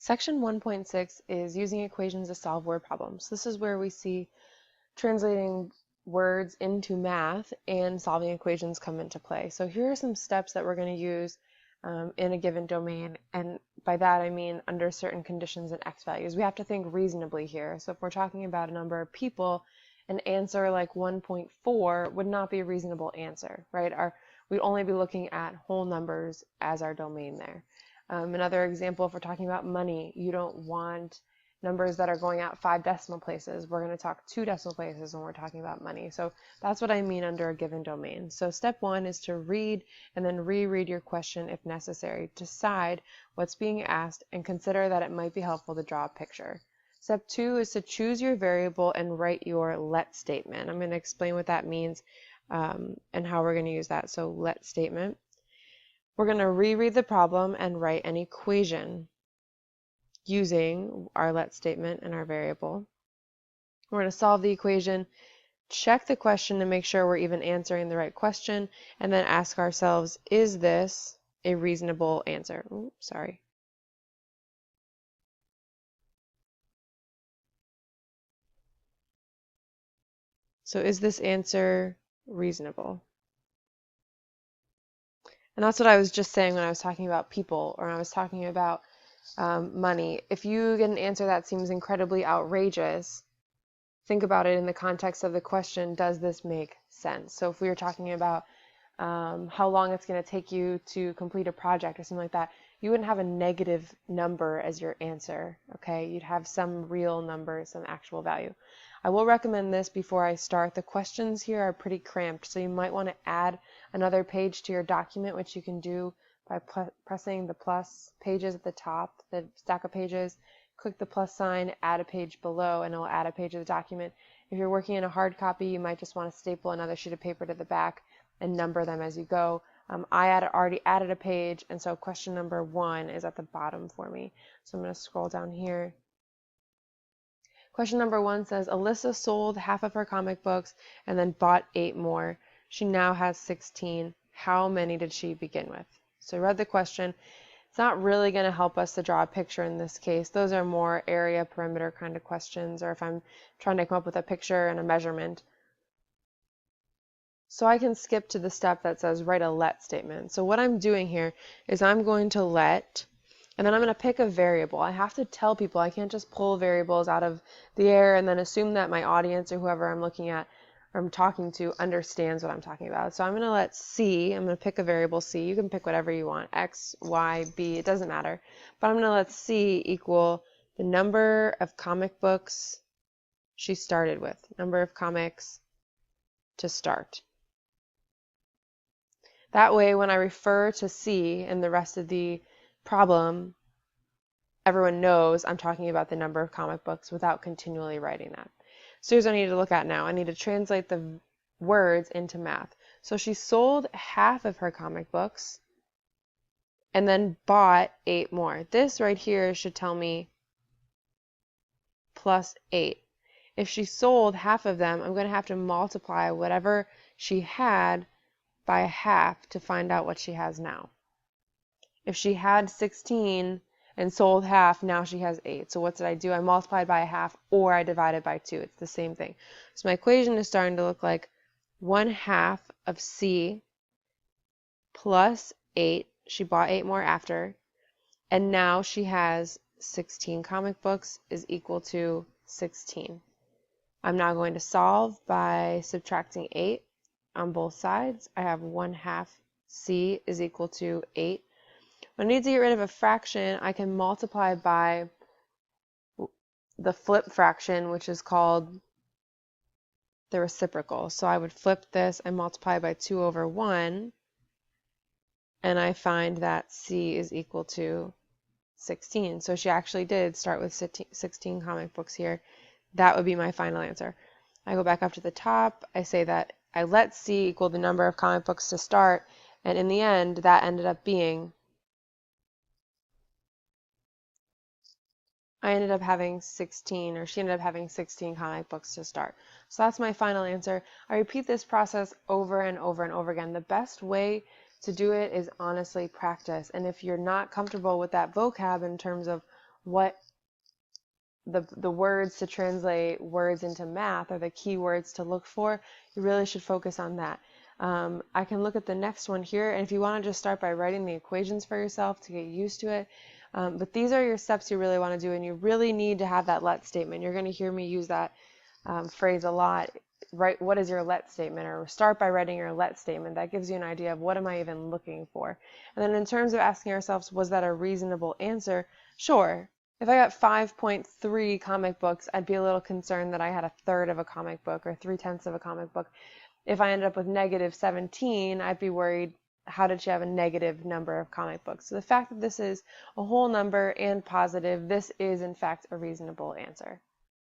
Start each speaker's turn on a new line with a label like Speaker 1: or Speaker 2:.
Speaker 1: Section 1.6 is using equations to solve word problems. This is where we see translating words into math and solving equations come into play. So here are some steps that we're going to use in a given domain, and by that I mean under certain conditions and x values. We have to think reasonably here. So if we're talking about a number of people, an answer like 1.4 would not be a reasonable answer, right? We'd only be looking at whole numbers as our domain there. Another example, if we're talking about money, you don't want numbers that are going out 5 decimal places. We're going to talk 2 decimal places when we're talking about money. So that's what I mean under a given domain. So step 1 is to read and then reread your question if necessary. Decide what's being asked and consider that it might be helpful to draw a picture. Step 2 is to choose your variable and write your let statement. I'm going to explain what that means and how we're going to use that. So let statement. We're going to reread the problem and write an equation using our let statement and our variable. We're going to solve the equation, check the question to make sure we're even answering the right question, and then ask ourselves, is this a reasonable answer? Oops, sorry. So is this answer reasonable? And that's what I was just saying when I was talking about people, or when I was talking about money. If you get an answer that seems incredibly outrageous, think about it in the context of the question, does this make sense? So if we were talking about how long it's going to take you to complete a project or something like that, you wouldn't have a negative number as your answer, okay? You'd have some real number, some actual value. I will recommend this before I start. The questions here are pretty cramped, so you might want to add another page to your document, which you can do by pressing the plus pages at the top, the stack of pages. Click the plus sign, add a page below, and it will add a page of the document. If you're working in a hard copy, you might just want to staple another sheet of paper to the back and number them as you go. I already added a page, and so question number 1 is at the bottom for me. So I'm going to scroll down here. Question number 1 says, Alyssa sold half of her comic books and then bought 8 more. She now has 16. How many did she begin with? So I read the question. It's not really going to help us to draw a picture in this case. Those are more area perimeter kind of questions, or if I'm trying to come up with a picture and a measurement. So I can skip to the step that says write a let statement. So what I'm doing here is I'm going to let, and then I'm going to pick a variable. I have to tell people. I can't just pull variables out of the air and then assume that my audience or whoever I'm looking at or I'm talking to understands what I'm talking about. So I'm going to let C, I'm going to pick a variable C. You can pick whatever you want, X, Y, B, it doesn't matter. But I'm going to let C equal the number of comic books she started with, number of comics to start. That way, when I refer to C in the rest of the problem, everyone knows I'm talking about the number of comic books without continually writing that. So here's what I need to look at now. I need to translate the words into math. So she sold half of her comic books and then bought 8 more. This right here should tell me plus 8. If she sold half of them, I'm going to have to multiply whatever she had by a half to find out what she has now. If she had 16 and sold half, now she has 8. So what did I do? I multiplied by a half, or I divided by 2. It's the same thing. So my equation is starting to look like 1/2 of C plus 8. She bought 8 more after. And now she has 16 comic books is equal to 16. I'm now going to solve by subtracting 8 on both sides. I have 1/2 C is equal to 8. When I need to get rid of a fraction, I can multiply by the flip fraction, which is called the reciprocal. So I would flip this and multiply by 2 over 1, and I find that C is equal to 16. So she actually did start with 16 comic books here. That would be my final answer. I go back up to the top. I say that I let C equal the number of comic books to start, and in the end, that ended up being, I ended up having 16, or she ended up having 16 comic books to start. So that's my final answer. I repeat this process over and over and over again. The best way to do it is honestly practice. And if you're not comfortable with that vocab in terms of what the words to translate words into math, or the key words to look for, you really should focus on that. I can look at the next one here, and if you want to just start by writing the equations for yourself to get used to it. But these are your steps you really want to do, and you really need to have that let statement. You're going to hear me use that phrase a lot. Write, what is your let statement, or start by writing your let statement. That gives you an idea of what am I even looking for. And then in terms of asking ourselves, was that a reasonable answer? Sure. If I got 5.3 comic books, I'd be a little concerned that I had a third of a comic book or 3/10 of a comic book. If I ended up with -17, I'd be worried, how did she have a negative number of comic books? So the fact that this is a whole number and positive, this is in fact a reasonable answer.